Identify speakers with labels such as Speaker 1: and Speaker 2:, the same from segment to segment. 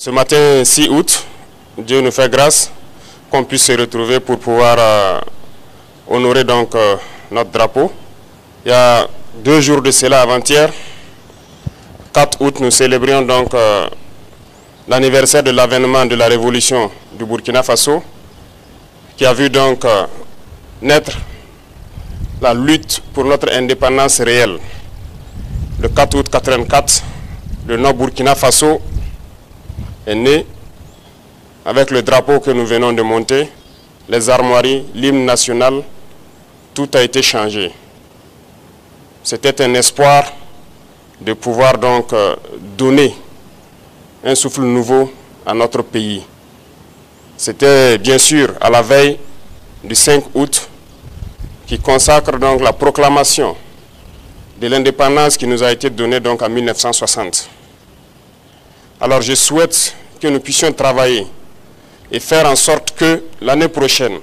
Speaker 1: Ce matin 6 août, Dieu nous fait grâce qu'on puisse se retrouver pour pouvoir honorer donc notre drapeau. Il y a 2 jours de cela, avant-hier, 4 août, nous célébrions donc l'anniversaire de l'avènement de la révolution du Burkina Faso, qui a vu donc naître la lutte pour notre indépendance réelle. Le 4 août 1984, le Nord-Burkina Faso est né avec le drapeau que nous venons de monter, les armoiries, l'hymne national, tout a été changé. C'était un espoir de pouvoir donc donner un souffle nouveau à notre pays. C'était bien sûr à la veille du 5 août qui consacre donc la proclamation de l'indépendance qui nous a été donnée donc en 1960. Alors je souhaite que nous puissions travailler et faire en sorte que l'année prochaine,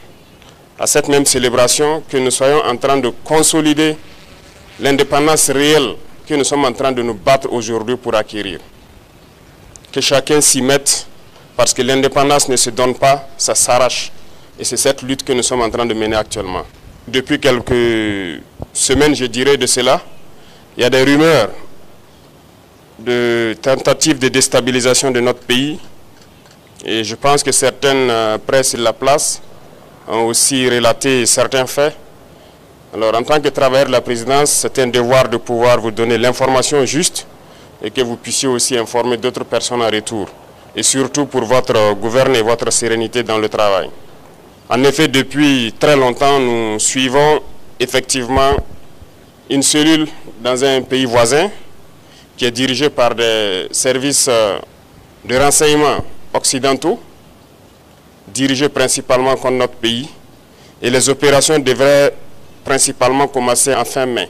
Speaker 1: à cette même célébration, que nous soyons en train de consolider l'indépendance réelle que nous sommes en train de nous battre aujourd'hui pour acquérir. Que chacun s'y mette, parce que l'indépendance ne se donne pas, ça s'arrache. Et c'est cette lutte que nous sommes en train de mener actuellement. Depuis quelques semaines, je dirais de cela, il y a des rumeurs de tentatives de déstabilisation de notre pays. Et je pense que certaines presses sur la place ont aussi relaté certains faits. Alors en tant que travailleur de la présidence, c'est un devoir de pouvoir vous donner l'information juste et que vous puissiez aussi informer d'autres personnes en retour. Et surtout pour votre gouvernement et votre sérénité dans le travail. En effet, depuis très longtemps, nous suivons effectivement une cellule dans un pays voisin qui est dirigée par des services de renseignement occidentaux, dirigés principalement contre notre pays. Et les opérations devraient principalement commencer en fin mai.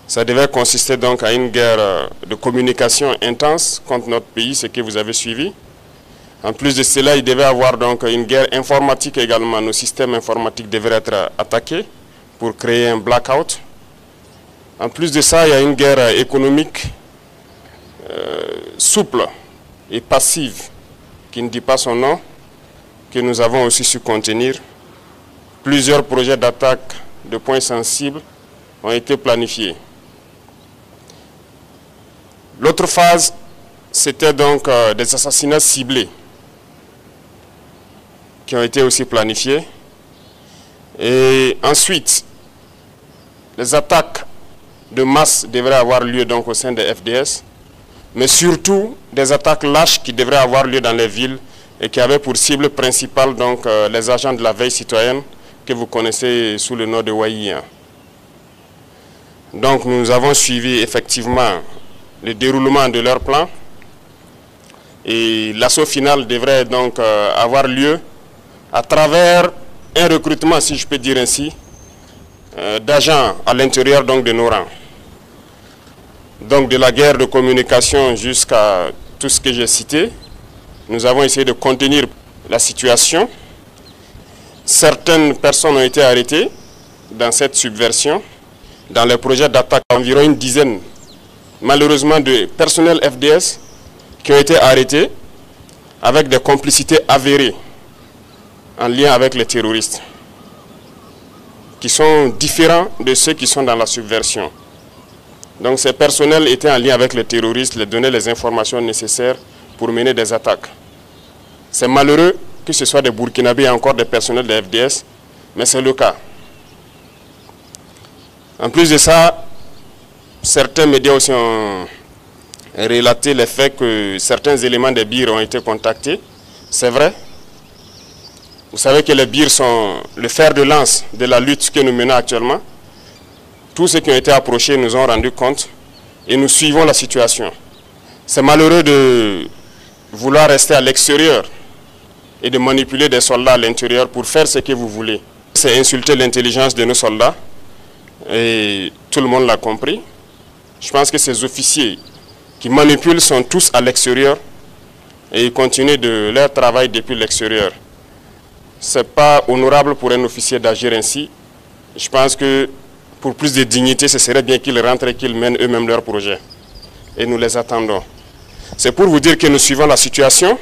Speaker 1: Ça devait consister donc à une guerre de communication intense contre notre pays, ce que vous avez suivi. En plus de cela, il devait y avoir donc une guerre informatique également. Nos systèmes informatiques devraient être attaqués pour créer un blackout. En plus de ça, il y a une guerre économique souple et passive, qui ne dit pas son nom, que nous avons aussi su contenir. Plusieurs projets d'attaque de points sensibles ont été planifiés. L'autre phase, c'était donc des assassinats ciblés qui ont été aussi planifiés. Et ensuite, les attaques de masse devraient avoir lieu donc au sein des FDS, mais surtout des attaques lâches qui devraient avoir lieu dans les villes et qui avaient pour cible principale donc les agents de la veille citoyenne que vous connaissez sous le nom de Waïa. Donc nous avons suivi effectivement le déroulement de leur plan et l'assaut final devrait donc avoir lieu à travers un recrutement, si je peux dire ainsi, d'agents à l'intérieur donc de nos rangs. Donc de la guerre de communication jusqu'à tout ce que j'ai cité, nous avons essayé de contenir la situation. Certaines personnes ont été arrêtées dans cette subversion. Dans les projets d'attaque, environ une dizaine, malheureusement, de personnels FDS qui ont été arrêtés avec des complicités avérées en lien avec les terroristes, qui sont différents de ceux qui sont dans la subversion. Donc ces personnels étaient en lien avec les terroristes, les donner les informations nécessaires pour mener des attaques. C'est malheureux que ce soit des Burkinabés et encore des personnels de FDS, mais c'est le cas. En plus de ça, certains médias aussi ont relaté le fait que certains éléments des BIR ont été contactés. C'est vrai. Vous savez que les BIR sont le fer de lance de la lutte que nous menons actuellement. Tous ceux qui ont été approchés nous ont rendu compte et nous suivons la situation. C'est malheureux de vouloir rester à l'extérieur et de manipuler des soldats à l'intérieur pour faire ce que vous voulez. C'est insulter l'intelligence de nos soldats et tout le monde l'a compris. Je pense que ces officiers qui manipulent sont tous à l'extérieur et ils continuent de leur travail depuis l'extérieur. Ce n'est pas honorable pour un officier d'agir ainsi. Je pense que pour plus de dignité, ce serait bien qu'ils rentrent et qu'ils mènent eux-mêmes leur projet. Et nous les attendons. C'est pour vous dire que nous suivons la situation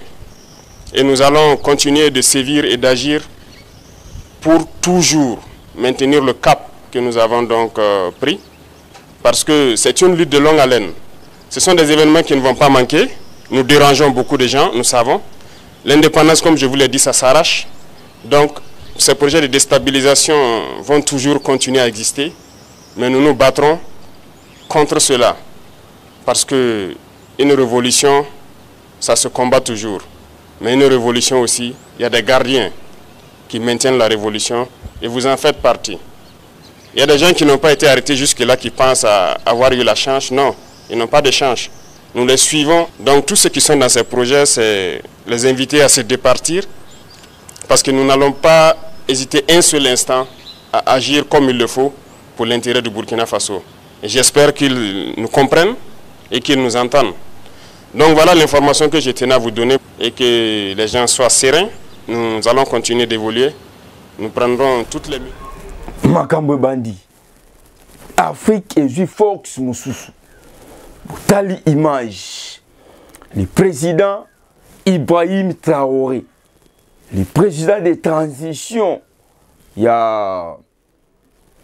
Speaker 1: et nous allons continuer de sévir et d'agir pour toujours maintenir le cap que nous avons donc pris, parce que c'est une lutte de longue haleine. Ce sont des événements qui ne vont pas manquer. Nous dérangeons beaucoup de gens, nous savons. L'indépendance, comme je vous l'ai dit, ça s'arrache. Donc, ces projets de déstabilisation vont toujours continuer à exister, mais nous nous battrons contre cela. Parce que une révolution, ça se combat toujours. Mais une révolution aussi, il y a des gardiens qui maintiennent la révolution et vous en faites partie. Il y a des gens qui n'ont pas été arrêtés jusque-là, qui pensent avoir eu la chance. Non, ils n'ont pas de chance. Nous les suivons. Donc tous ceux qui sont dans ces projets, c'est les inviter à se départir parce que nous n'allons pas hésiter un seul instant à agir comme il le faut pour l'intérêt du Burkina Faso. Et j'espère qu'ils nous comprennent et qu'ils nous entendent. Donc voilà l'information que je tenais à vous donner et que les gens soient sereins. Nous allons continuer d'évoluer. Nous prendrons toutes les...
Speaker 2: Makambo Bandi. Afrique et Juif Fox Moussoussou. Tali image. Le président Ibrahim Traoré. Le président de transition. Il y a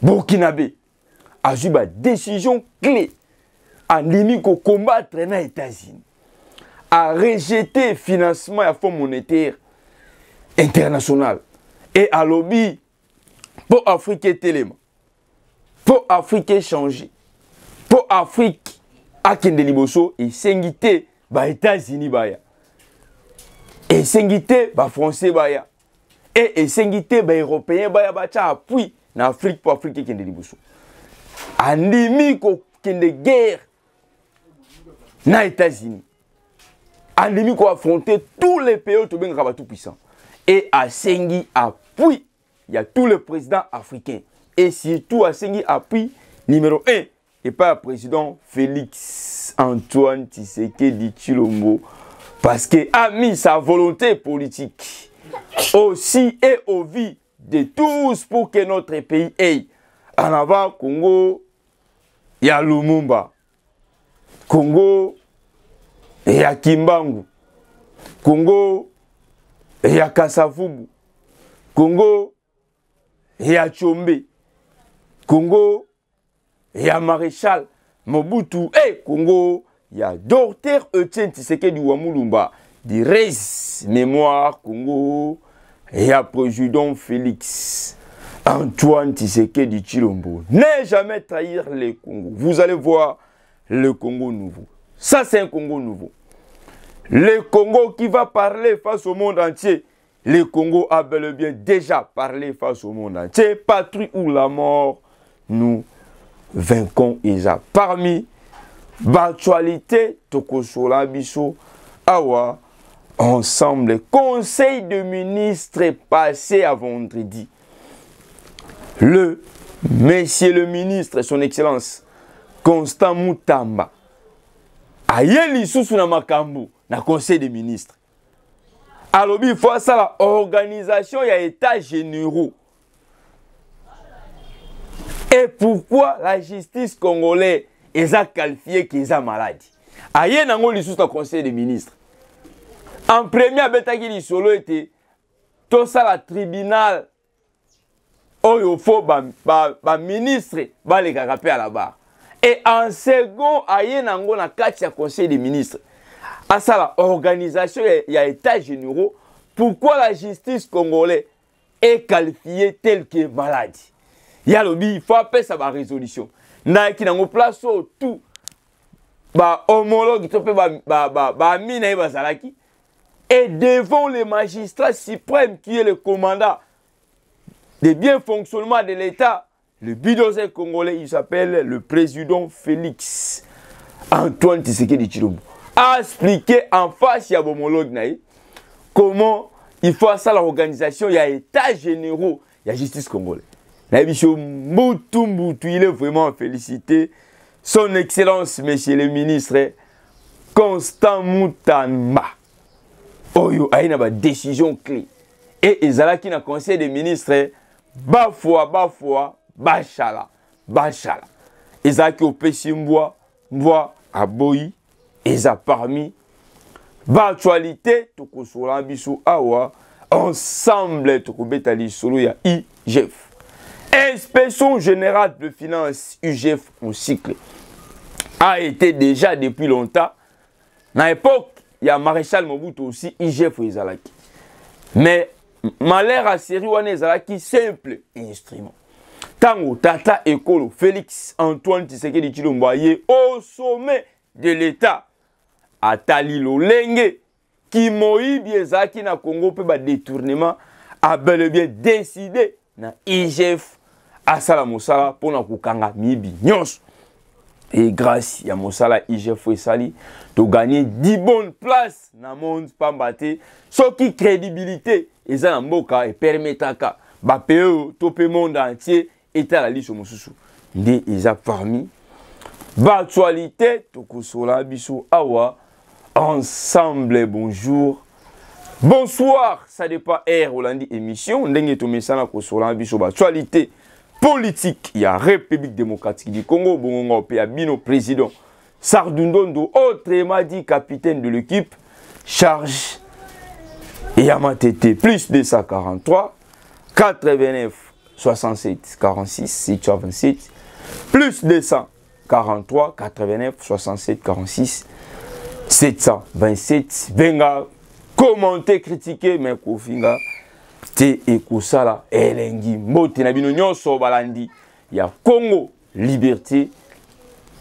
Speaker 2: Burkinabé. A eu une décision clé. En limite au combattre dans les États-Unis. A rejeté le financement à Fonds monétaire international. Et à lobby pour Afrique tellement. Pour Afrique changer. Pour Afrique à Kendeliboso et sengité ba États-Unis baya. Et sengité ba français baya. Et sengité ba européen baya ba cha appui na Afrique pour Afrique Kendeliboso. Andimi ko kende guerre na États-Unis. Andimi ko affronter tous les pays tout puissants. Et à Sengi appui, il y a tous les présidents africains. Et surtout à Sengi appui numéro 1. Et pas le président Félix Antoine Tshisekedi Tshilombo. Parce qu'il a mis sa volonté politique aussi et au vie de tous pour que notre pays ait. En avant, Congo, il y a Lumumba. Congo, il y a Kimbangu. Congo, il y a Kasavubu. Congo, il y a Tchombe. Congo, il y a Maréchal Mobutu. Et Congo, il y a Dr Etienne Tshisekedi Wamulumba. Du Res Mémoire Congo, il y a président Félix Antoine Tshisekedi Tshilombo. Ne jamais trahir le Congo. Vous allez voir le Congo nouveau. Ça, c'est un Congo nouveau. Le Congo qui va parler face au monde entier. Le Congo a bel et bien déjà parlé face au monde entier. Patrie ou la mort, nous vaincons Isa. Parmi l'actualité, Tokosola Bisso, Awa, ensemble, conseil de ministres passé à vendredi. Monsieur le ministre, son excellence, Constant Moutamba, a yeli sous na makambu na conseil des ministres. Alors, il faut ça la organisation, il y a états généraux. Et pourquoi la justice congolaise est qualifiée qu'ils ont maladie? Aïe nango li sous na conseil des ministres. En premier, betaki li solo était tout ça la tribunal. Oh, il faut ba ministre ba les carapé à la barre. Et en second, aïe nango na katia conseil des ministres. À ça la organisation, il y a états généraux. Pourquoi la justice congolaise est qualifiée telle que maladie? Il y a lobby, il faut appeler ça ma résolution. Na qui nango place tout ba homologue to pe ba mina bazalaki. Et devant le magistrat suprême qui est le commandant des bien fonctionnement de l'État, le bulldozer congolais, il s'appelle le président Félix Antoine Tshisekedi Tshilombo, a expliqué en face à homologue naï comment il faut ça l'organisation, il y a état généraux, il y a justice congolaise. Moutou, il est vraiment félicité. Son Excellence, Monsieur le ministre, Constant Moutamba. Oyo a une décision clé. Et Ezalaki na conseil des ministres, bafoua, bachala. Ezalaki au Pessimbois, Mboa, Aboyi, Eza parmi Actualité tokosola biso awa ensemble tokobeta lisolo ya IGF. Inspection générale de finances IGF en cycle a été déjà depuis longtemps. Na époque, il y a Maréchal Mobutu aussi IGF ezalaki. Mais malheur à série wana ezalaki simple instrument. Tango Tata Ekolo Félix Antoine Tshisekedi Tshilombo au sommet de l'État atali lolenge qui moyibi ezalaki na Congo pe ba détournement a bel et bien décidé na IGF asala mosala pona kokanga mibi nyonso. Et grâce à mosala IGF esali to gagner 10 bonnes places na monde pambate so qui crédibilité eza na mboka et permetaka ba peo to pe monde entier eta la liso mosusu nde eza parmi ba actualité to kosola biso awa ensemble. Bonjour, bonsoir, ça dépend air Hollandi émission ndenge to mesana kosola biso ba actualité politique. Il y a République démocratique du Congo, Bongo Péabino, président Sardundondo, autrement dit capitaine de l'équipe, charge Yamatete, plus 243, 89, 67, 46, 627, plus 243, 89, 67, 46, 727, venga, commenter, critiquer, mais Kofinga. Te ekosala elengi mbote na bino nyonso balandi ya Congo liberté,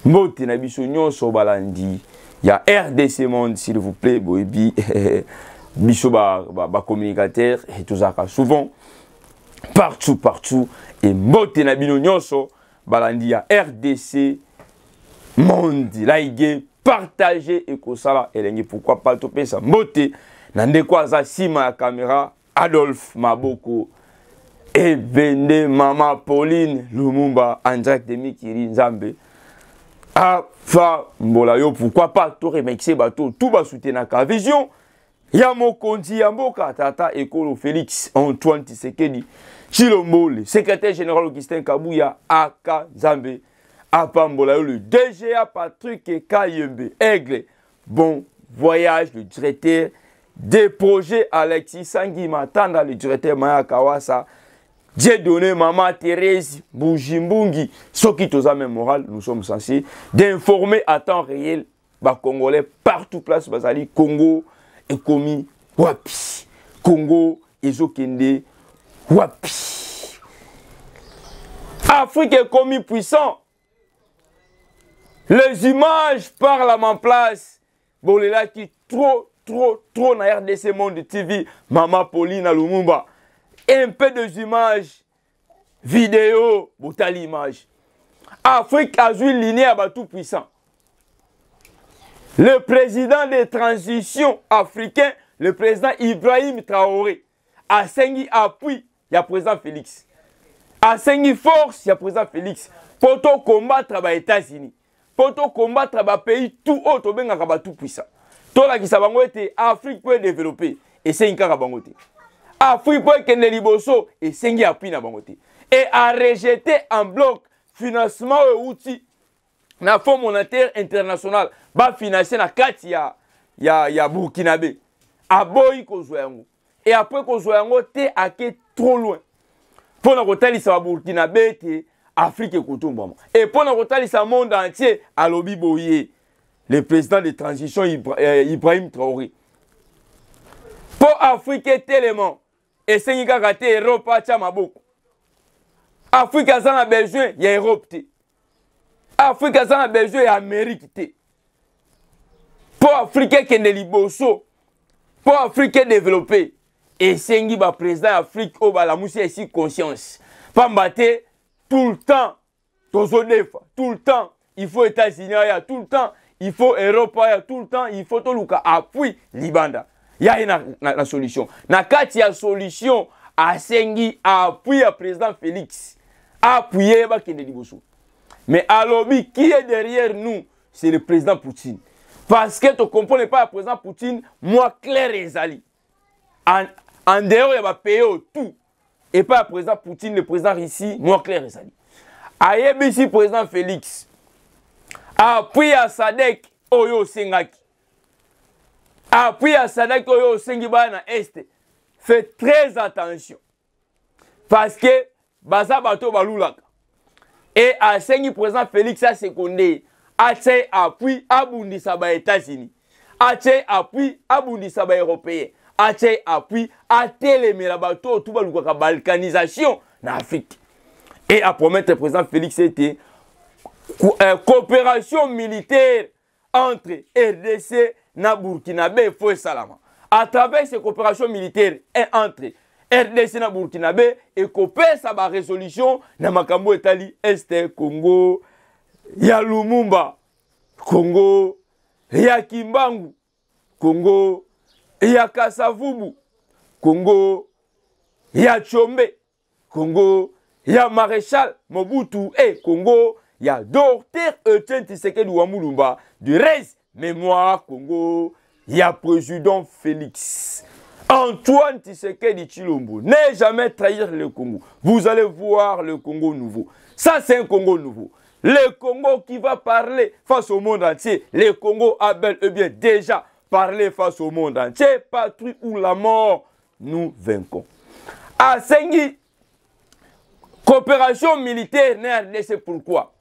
Speaker 2: mbote na biso nyonso balandi ya RDC monde s'il vous plaît boyebi biso ba communicateur et tout ça souvent partout et mbote na bino nyonso balandi ya RDC monde like partager ekosala elengi pourquoi pas to pesa mbote na ndeko aza sima ya caméra Adolphe Maboko et Bende Mama Pauline Lumumba en direct de Mikiri Nzambe. Afa mbola yo pourquoi pas to remixer bateau tout ba soutenir ka vision ya mokonzi ya mboka Tata Ekolo Félix Antoine Tshisekedi Tshilombo, le secrétaire général Augustin Kabuya aka Nzambe. Apa mbola yo le DGA Patrick Kayembe Aigle. Bon voyage le directeur des projets Alexis Sangui Matanda, le directeur Maya Kawasa, Dieu donné Maman Thérèse Boujimbungi, ceux qui ont même moral, nous sommes censés d'informer à temps réel les Congolais partout place Bazali, Congo, Ekomi, Wapi, Congo, Ezokende, Wapi. Afrique est commis puissant. Les images parlent à ma place. Bon, les là qui trop na RDC Monde TV, Maman Pauline Lumumba. Un peu de images, vidéo, botali image. Afrique a joué linéaire à tout puissant. Le président des transitions africains, le président Ibrahim Traoré, a signé appui, il y a président Félix. A signé force, il y a président Félix. Pour combattre les États-Unis, pour combattre les pays tout autre, tout puissant. Tola qui sabango était Afrique peut développer et c'est une carabangote. Afrique peut qu'elle liboso et c'est appui na bangote. Et a rejeté en bloc financement et outils na Fonds monétaire international ba financer na kati ya Burkinabé. A boy ko zoyango. Et après ko zoyango te ake trop loin. Pour na kotali sa Burkinabé te Afrique kotomba. Et pour na kotali sa monde entier à lobi boye. Le président de transition Ibrahim Traoré. Pour Afrique tellement, et c'est une raté Europe à Maboko. Afrique a besoin, il y a Europe. Afrique a besoin, il y a Amérique. Pour Afrique qui est liboso, pour Afrique développé, et c'est un président d'Afrique, oh, la mousse ici conscience. Pas mbatter tout le temps, tout le temps, il faut États-Unis, tout le temps. Il faut Europe, tout le temps, il faut tout le temps appui Libanda. Il y a une solution. Nakati a solution à Sengi, appui à président Félix. Appuyer Bakende Liboso. Mais à l'objet, qui est derrière nous? C'est le président Poutine. Parce que tu ne comprends pas le président Poutine, moi, Claire et Zali. En dehors, il va payer tout. Et pas le président Poutine, le président ici, moi, Claire et Zali. Aïe, ici, président Félix. Appui à Sadek Oyo Sengaki. Appui à Sadak Oyo Sengibana Est. Faites très attention. Parce que Baza Bato Baloulaka. Et à Sengi président Félix Sekondé, a tché appui à Bundi Saba États-Unis. A tché appui à Bundi Saba Européen. A tché appui à Télémera Bato, tout la balkanisation en Afrique. Et à promettre le président Félix c'était coopération militaire entre RDC et Burkinabé et Salama. À travers ces coopérations militaires et entre RDC et Burkinabé et coopérer sa résolution na makambo etali Est Congo, ya Lumumba, Congo, ya Kimbangu, Congo, ya Kasavubu, Congo, ya Tchombe, Congo, ya Maréchal Mobutu et Congo, ya Docteur Etienne Tshisekedi Wamulumba, du reste mémoire Congo, ya président Félix. Antoine Tshisekedi Tshilombo, ne jamais trahir le Congo. Vous allez voir le Congo nouveau. Ça, c'est un Congo nouveau. Le Congo qui va parler face au monde entier. Le Congo a bel et bien déjà parlé face au monde entier. Patrie ou la mort, nous vaincons. À Sengi, coopération militaire, c'est pourquoi.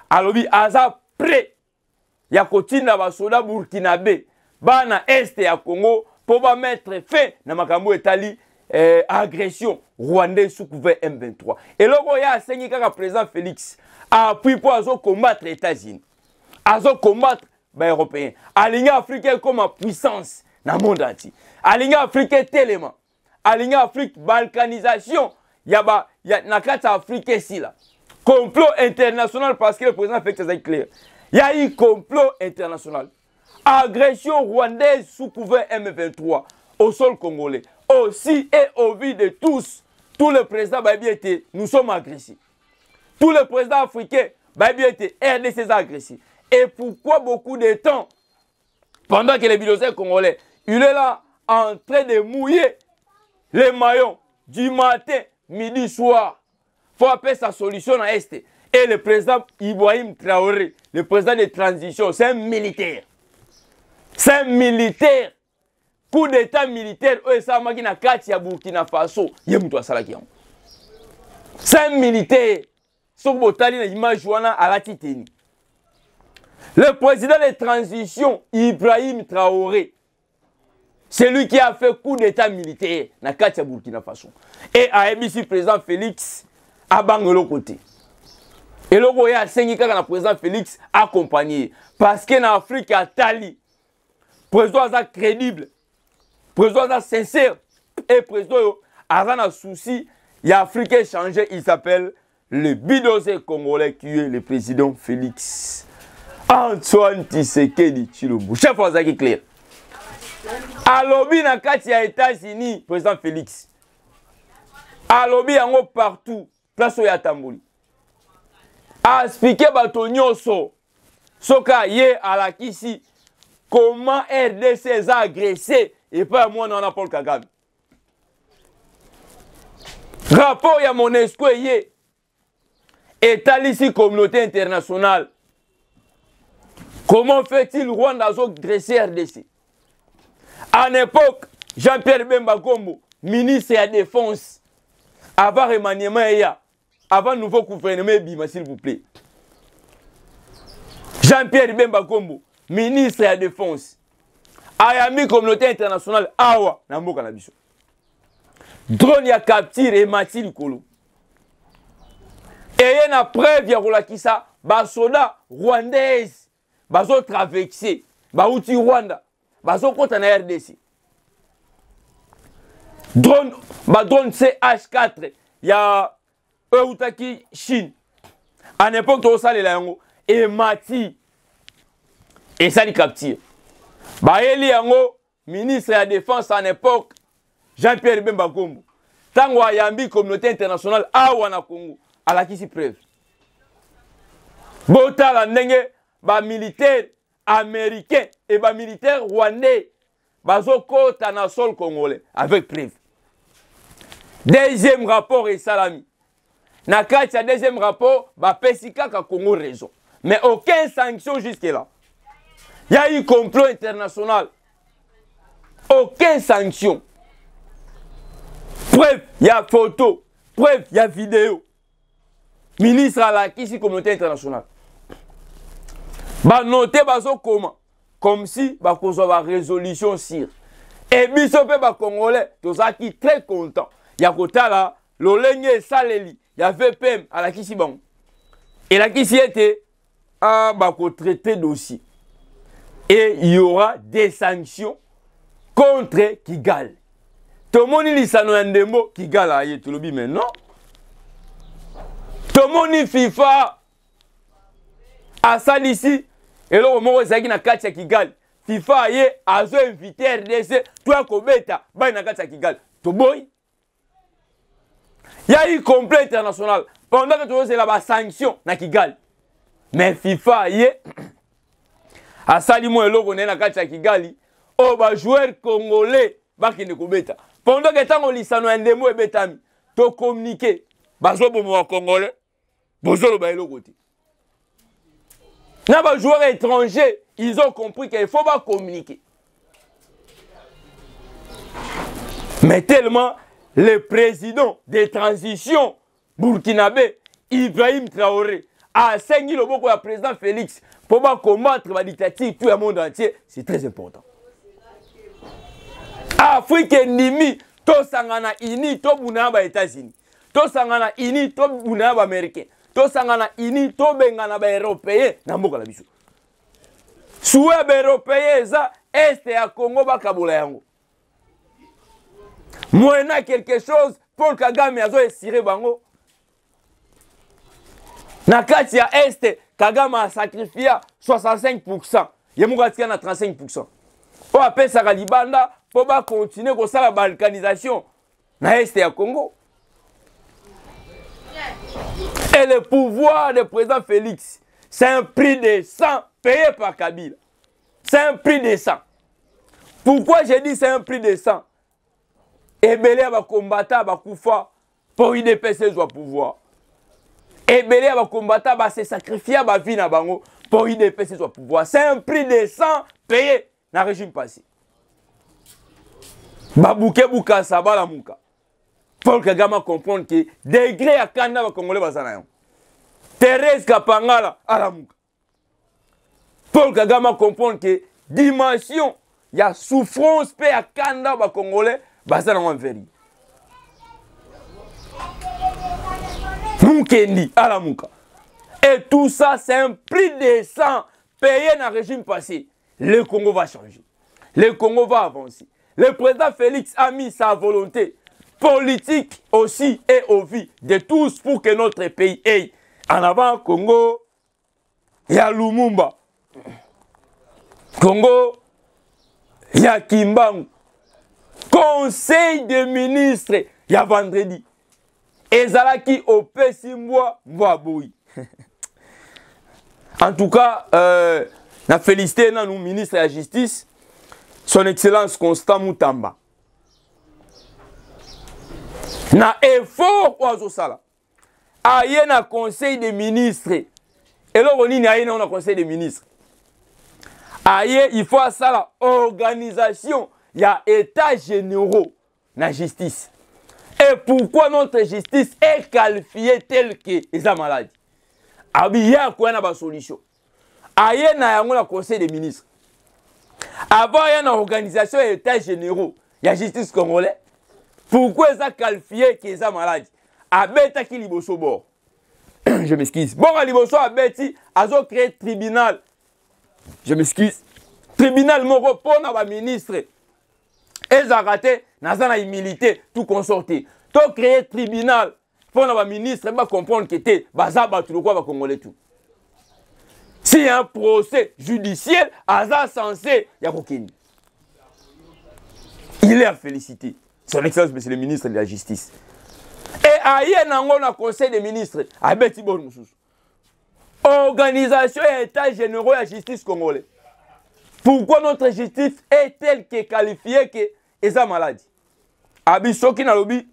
Speaker 2: Alors, Aza prêt. Il y a Kotina Basoda Burkinabé, Bana Est et à Congo. Pour mettre fin à makambo etali agression rwandais sous couvert M23. Et là, il y a un président Félix appui pour combattre les États-Unis, combattre les Européens, aligner l'Afrique comme puissance dans le monde entier, aligner l'Afrique tellement, aligner l'Afrique balkanisation, il y a l'Afrique ici là. Complot international parce que le président Félix est clair. Il y a eu complot international. Agression rwandaise sous couvert M23 au sol congolais. Aussi et au vu de tous, tous les présidents été, nous sommes agressés. Tous les présidents africains été RDC agressés. Et pourquoi beaucoup de temps, pendant que les bulldozer congolais, il est là en train de mouiller les maillons du matin, midi, soir, pour appeler sa solution à Est. Et le président Ibrahim Traoré, le président de transition, c'est un militaire. C'est un militaire. Coup d'état militaire. C'est un militaire. Le président de transition, Ibrahim Traoré, c'est lui qui a fait coup d'état militaire na Katia Burkina Faso. Et à MBC, président Félix a bangé côté. Et le Roya le président Félix accompagné. Parce que dans l'Afrique, il y a Tali. Président crédible, président sincère et président a un souci, il y a Africain changé, il s'appelle le bulldozer congolais qui est le président Félix Antoine Tshisekedi Tshilombo. Chef Wazaki clair. À lobby na kati ya États-Unis, président Félix. À lobby yango partout, place ya Tamboli. A expliquer bato nyonso soka ye alakisi. Comment RDC a agressé et pas moi non Paul Kagame. Rapport ya Monesco et ici communauté internationale. Comment fait-il Rwanda agresser RDC? À l'époque, Jean-Pierre Bemba Gombo, ministre de la Défense, avant remaniement avant nouveau gouvernement Bima s'il vous plaît. Jean-Pierre Bemba Gombo, ministre de la Défense, ayami communauté internationale, awa, namboka na biso. Drone ya capture et mati likolo. Et y a preuve ya kolakisa, basoda rwandaise, baso traversé, bauti Rwanda, baso kota na RDC. Drone, drone CH4, ya Eutaki Chine. À l'époque, tout ça, les langues, et mati. Et ça les capture. Baeli Yango, ministre de la Défense à l'époque, Jean-Pierre Bemba Gombo. Tango Ayambi, communauté internationale, Awana Congo, à la qui s'y preuve. Bota la nenge, militaire américain et militaire rwandais, bazoko na sol congolais, avec preuve. Deuxième rapport et salami. Nakatia deuxième rapport, Pesika ka Congo raison. Mais aucune sanction jusque-là. Il y a eu complot international. aucune sanction. Preuve, il y a photo. Preuve, il y a vidéo. Ministre à la qui communauté internationale. Bah noter bazo comment. Comme si bah qu'on soit résolution sur. Et bisope bah congolais, tous ça qui très content. Il y a côté là, l'olenge saleli, il y a VPM à la qui si bon. Et la qui si était bah qu'on traiter dossier. Et il y aura des sanctions contre Kigali. Tout le monde dit ça dans des mots Kigali tout le monde mais non. Tout le monde dit FIFA à ça d'ici. Et là, au moment où il y a Kigali, FIFA a invité RDC, toi, Kobeta, il y a Kigali. Tu boy. Il y a eu complet international. Pendant que tu as la sanction na Kigali. Mais FIFA a sali mo eloko na Kigali. Oh, bah, joueur congolais, bah, qui ne Kobeta. Pendant que tu as lisano ndemo et betami, tu communiqué. Bah, je suis congolais. Bonjour, bah, eloko te. Les joueurs étrangers, ils ont compris qu'il ne faut pas communiquer. Mais tellement le président des transitions burkinabé, Ibrahim Traoré, a saigné le beaucoup à président Félix pour combattre la dictature tout le monde entier, c'est très important. Afrique endémie, to sangana ini, to bunaba États-Unis, to sangana ini, to bunaba américain. To sangana ini to bengana ba européen na mboka la biso. Soué ba européen za est ya Congo ba kabola yango. Moena quelque chose Paul Kagame azo esiré bango. Na kati ya est Kagame a sacrifié 65%. Yemuka tia na 35%. O apesa ka libanda po ba continuer ko sala balkanisation na est ya Congo. Et le pouvoir du président Félix, c'est un prix de sang payé par Kabila. C'est un prix de sang. Pourquoi j'ai dit c'est un prix de sang? Ebele va combattre, va koufa pour y dépasser son pouvoir. Ebele va combattre, va se sacrifier, va vie na bango pour y dépasser son pouvoir. C'est un prix de sang payé dans le régime passé. Babouke bouka sabala mouka. Paul Kagame comprendre que degré à Kanda va Congolais basana. Thérèse Kapangala à la mouka. Paul Kagame comprendre que dimension, il y a souffrance pe à Kanda va Congolais basana en vérité. Moukendi à la mouka. Et tout ça c'est un prix de sang payé dans le régime passé. Le Congo va changer. Le Congo va avancer. Le président Félix a mis sa volonté politique aussi et au vie de tous pour que notre pays aille en avant. Congo, il y a Lumumba. Congo, il y a Kimbangu. Conseil des ministres, il y a vendredi. Ezalaki au Pessimbois, Mboaboui. En tout cas, na félicité nous ministre de la Justice, son Excellence Constant Moutamba. Na effort oazo sala aye na conseil des ministres et là on y aye na conseil des ministres aye il faut sala organisation il y a état généraux na justice et pourquoi notre justice est qualifiée telle que les malades abi ya quoi na ba solution aye na yango na conseil des ministres avant il y a une organisation état généraux il y a justice congolais. Pourquoi ils ont qualifié qu'ils sont malades? Abeta qui liboso bord. Je m'excuse. Bon, à liboso abeti, ils ont créé tribunal. Je m'excuse. Tribunal moro pour nos ministres. Ils ont raté, ils ont humilité, tout consorté. Ils créé tribunal pour nos ministres, ils vont comprendre que c'est bazaba tout le quoi va congolais tout. S'il y a un procès judiciaire, ils sont censé, il y a aucun. Il est à féliciter. Son Excellence, Monsieur le ministre de la Justice. Et aïe, on a conseil des ministres. Organisation et état généraux de la justice congolaise. Pourquoi notre justice est telle que qualifiée que les malades? Abisso qui n'a lobby.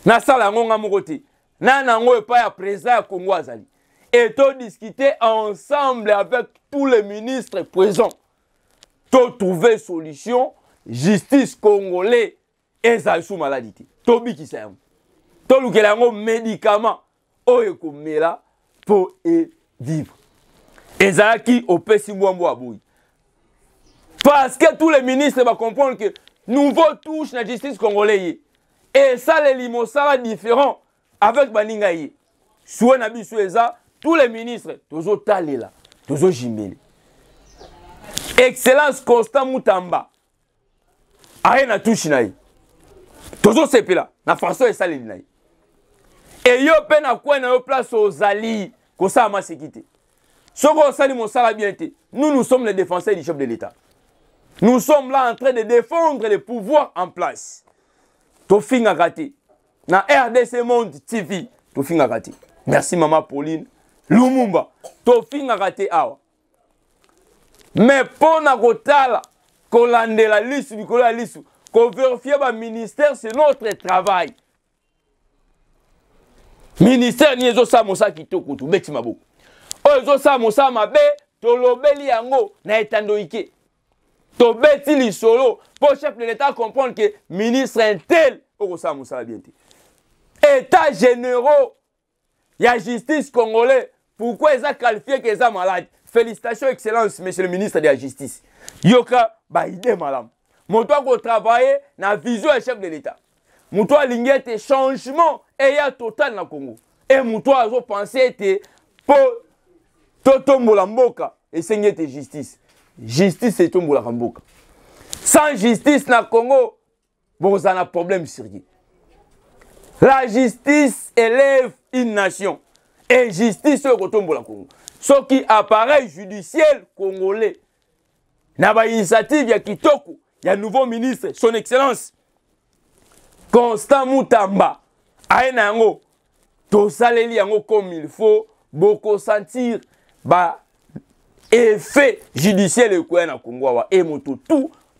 Speaker 2: Na sala ngonga mokote. Na nango pas ya président Congo azali. Et to discuter ensemble avec tous les ministres présents. To trouver solution. justice congolais ezali sous maladie. Tobikisa yango. Tolukela yango médicament oyo komela pour vivre. Ezalaki opesi mbwambo aboui. Parce que tous les ministres vont comprendre que nouveau touche la justice congolaise. Et ça, les limosala différents avec Baningaye. Soit Nabi Soueza, tous les ministres, toujours Talela, toujours Jimele. Excellence Constant Moutamba. Aïe na touche naï. Toujours c'est là. Na façon et ça les naï. Et yo peine à quoi na place aux alliés. Comme ça, ma sécurité. Ce qu'on sali mon salaire bien été. Nous sommes les défenseurs du chef de l'État. Nous sommes là en train de défendre les pouvoirs en place. Tofing a raté. Dans RDC Monde TV, Tofing a raté. Merci maman Pauline. Lumumba, Tofing a raté awa. Mais pour na kotala, kolande la liste, la liste, qu'on vérifie le ministère, c'est notre travail. Ministère ni ezo sa mosa kitoko tu beti mabo. O ezo sa mosa mabe, to lobeli yango na etandoike. To beti li solo pour chef de l'État comprendre que ministre intel o sa mosa bien te. État généraux, il y a justice congolais. Pourquoi ils ont qualifié qu'ils sont malades? Félicitations, excellence, monsieur le ministre de la Justice. Yoka, bah, il est malade. Mon toit qu'on travaille dans la vision du chef de l'État. Mon toit a changement et il y a total dans le Congo. Et mon toit a pensé que pour Toto Mbolamboka et c'est justice. Justice c'est Toto Mbolamboka. Sans justice dans le Congo, vous avez un problème sérieux. La justice élève une nation. Et justice c'est Toto Mbolamboka. Ce qui appareil judiciaire congolais. N'a pas initiative, il y a Kitoko, il y a un nouveau ministre, son excellence. Constant Moutamba. Aïnango. Tout ça, comme il faut, beaucoup sentir, bah, effet judiciaire le Congo. Et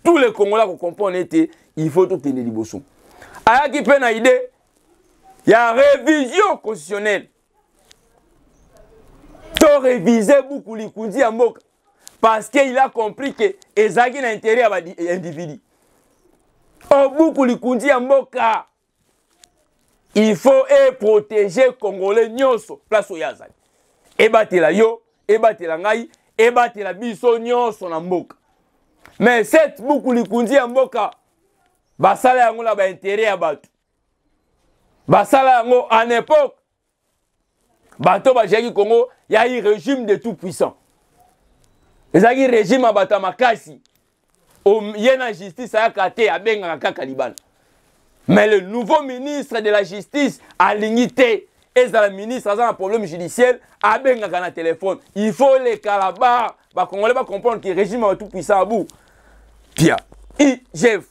Speaker 2: tous les Congolais qui comprennent, il faut tout tenir les bossons. Aya qui peut une idée, il y a révision constitutionnelle. To réviser beaucoup les Koundi à Moka. Parce qu'il a compris que Ezagi n'a intérêt à l'individu. Au beaucoup les Koundi à Moka. Il faut protéger Congolais nyonso place au Yazaki. Ebatela yo, ebatela ngai, ebatela biso nyonso na mboka. Mais cette beaucoup les Koundi à Moka. Basala yango la ba intérêt à batu. Basala yango en époque. Bato Bajaki Congo, il y a un régime de tout puissant. Il y a un régime à Batamakasi. Il y a une justice à Kate, à Bengaka Kaliban. Mais le nouveau ministre de la justice a l'unité. Et le ministre a un problème judiciaire à Bengaka na téléphone. Il faut les calabars. Les Congolais va comprendre que le régime est tout puissant à bout. Pia, IGF.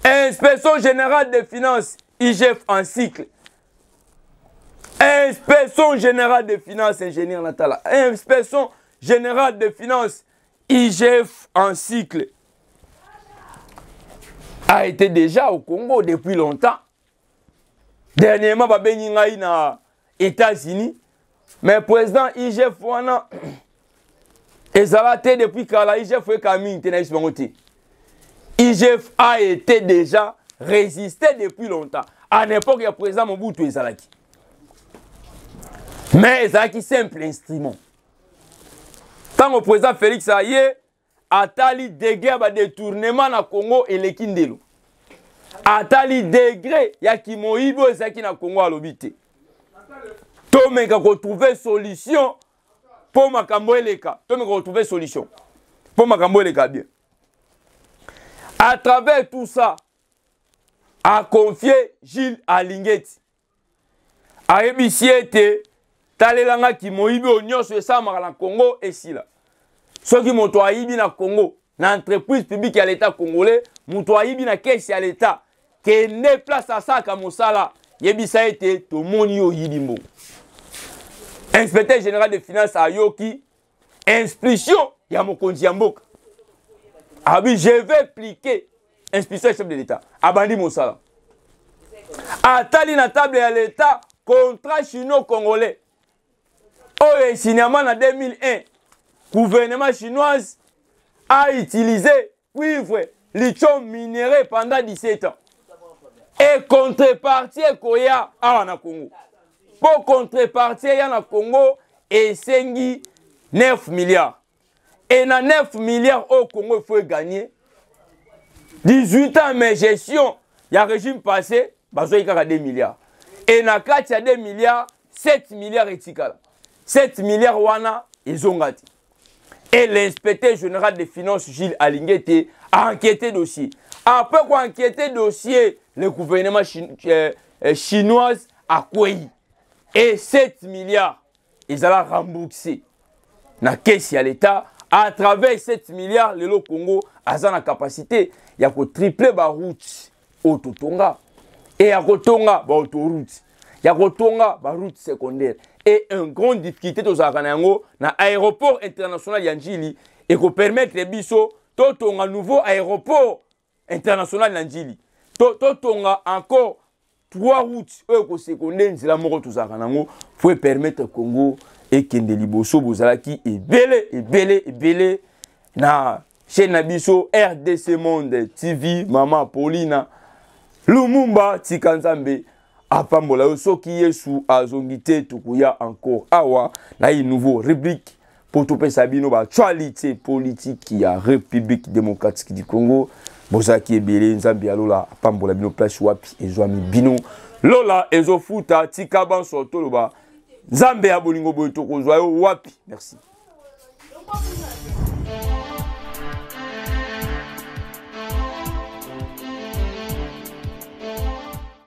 Speaker 2: Inspection générale des finances, IGF en cycle. Inspection générale des finances, ingénieur Natala. Inspection générale des finances, IGF en cycle. A été déjà au Congo depuis longtemps. Dernièrement, il y a aux États-Unis. Mais le président IGF, depuis que IGF IGF a été déjà résisté depuis longtemps. À l'époque, il y a le président Mobutu Ezalaki. Mais c'est un simple instrument. Quand le président Félix Aye a tali degré de détournement dans le Congo et le Kindelo. A tali degré, il y a qui moïbo et qui na Congo à l'obité. Tout le monde a trouvé solution pour Makambo et les cas. Tout le monde a trouvé solution pour Makambo et les cas bien. À travers tout ça, a confié Gilles Alingeti. A ébicié Talelanga qui moïbi au nyonso et ça na Congo et si là. Ceux qui m'ont toibi na Congo, na entreprise publique à l'État congolais, m'ont toibi na caisse à l'État, qui n'est place à ça comme ça là. Yebisa été tout mon yo yidimbo. Inspecteur général des finances à Yoki, inspection ya mokonzi mboka. Abi je vais appliquer inspection chef de l'État. Abandi Mosala. Atali na table à l'État contrat chino-congolais. Au signement en 2001, le gouvernement chinois a utilisé cuivre, lithium minéré pendant 17 ans. Et contrepartie koya na Congo. Pour contrepartie ya na Congo et sengi 9 milliards. Et na 9 milliards au Congo il faut gagner 18 ans mais gestion il y a régime passé bazo ikaka 2 milliards. Et na kati ya 2 milliards 7 milliards etikala. 7 milliards wana ezongati. Et l'inspecteur général des finances Gilles Alingete a enquêté dossier. Après quoi enquêter dossier, le gouvernement chinois a quoi? Et 7 milliards, ils allaient rembourser na caisse à l'État. À travers 7 milliards, le Congo a la capacité, il y a que tripler la route au Totonga. Et à Kotonga, la autoroute. Il y a Kotonga, la route secondaire. Et une grande difficulté dans l'aéroport international Yanjili et qu'on permettre les bisous, tout un nouveau aéroport international Yanjili. Tout encore 3 routes secondaires, c'est la mort de Zaranango, pour permettre au Congo et Kende Liboso Bozalaki et belé na chez Nabiso RDC Monde TV, Maman Paulina, Lumumba Tikanzambe. Apambola soki yesu azongite tukuya encore awa na une nouveau rubrique pour tout sabino ba actualité politique ya République démocratique du Congo bozaki ebele nzambi alola apambola bino place wapi ezwami bino lola ezofuta tika banso toloba nzambe ya bolingo boyo tokozwa yo wapi merci.